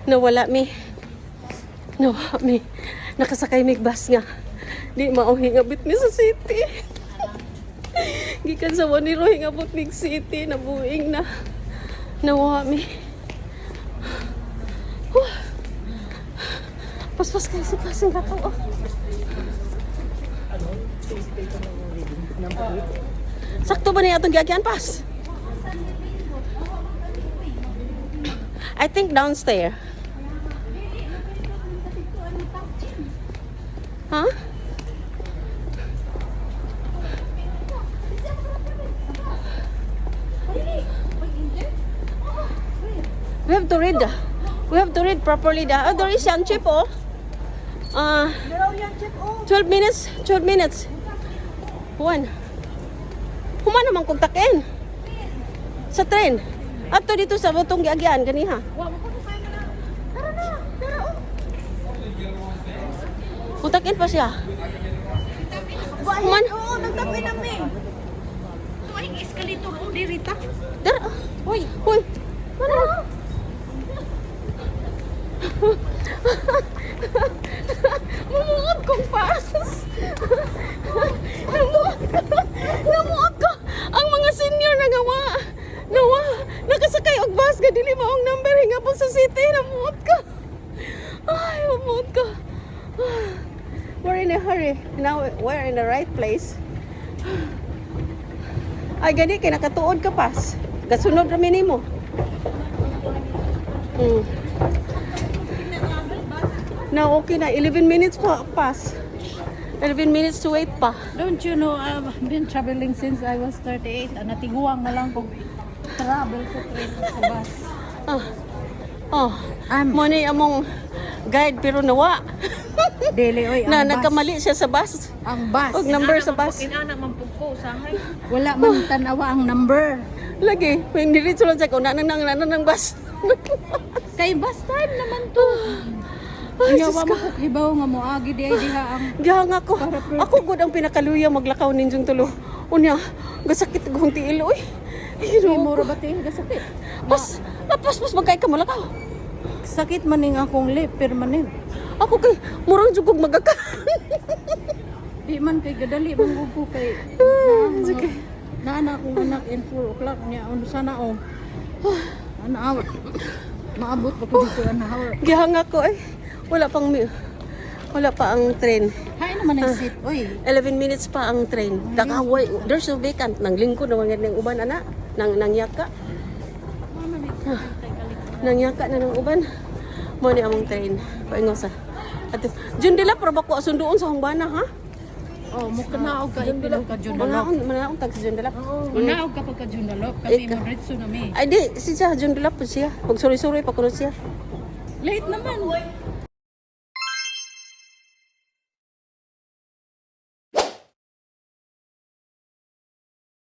Nawala mi. Nawala mi. Nakasakay mig bus nga. Di mauhi nga bit mi sa city. Gikan sa Waniro nga bot mig city nabuing na. Nawala mi. Pas-pas kayo sa pasang kakao. Sakto ba niya itong gagyan pas? I think downstairs. Huh? We have to read. We have to read properly. Oh, there is young chip, oh. 12 minutes. 12 minutes. Juan. Human naman kung takin. Sa tren. Ato dito sa butong giagyan ganiha. Tara na. Tara oh. Kung takin pa siya. Human. Oo, nagtabi namin. Ay, escalator oh, dirita. Tara. Hoy, hoy. Mana? Mumuot kong pas. Namuot ko. Ang mga senior nagawa. Nawa. Nakasakay og bus ga dili maong number hingapon sa city. Namuot ko. Ay, namuot ko. We're in a hurry. Now we're in the right place. Ay, gani kay nakatuod ka pas. Gasunod ra minimo. Now, okay na. 11 minutes pa pass. 11 minutes to wait pa. Don't you know, I've been traveling since I was 38 and natiguang na lang kung travel sa train o sa bus. Money among guide pero nawa. Dili, oy, Na ang bus. nagkamali siya sa bus. Ang bus. Og number sa bus. Inana man pug ko sahay. Wala man tanawa ang number. Lagi, may diretso lang siya kung nanang bus. Kay bus time naman to. Ay, Ayaw Diyos mo ko. ko hibaw nga mo agi di ay diha ang Gihang ako. Para perfect. Ako gud ang pinakaluya maglakaw ninjong tulo. Unya, gasakit kong tiil oy. Ay, Ginoo mura ko. ba tayo kasakit? Pas, magkay ka malakaw. Sakit maning akong lip permanent. Ako kay murang jugog magaka. Di man kay gadali mangugo kay Sige. nana akong anak in 4 o'clock niya ano sana oh. An hour. Maabot pa ko dito an hour. Gihang ako eh. Wala pa ang train. Hay naman ang seat. Oy, 11 minutes pa ang train. Dakaway, there's no vacant. Nang lingkod na mga ng uban, ana. Nangyaka. Nangyaka na ng uban. Mo ni among train. Paingosa. At Jun dila para bako sunduon sa Hongbana, ha? oh mo kanaog ka ipilo ka Jundalop. Manaon tag sa Jun dila. Kanaog ka pagka Jundalop kami mo diretso na mi. Ay di, siya Jun dila po siya. Pag suri-suri pa kuno siya. Late naman.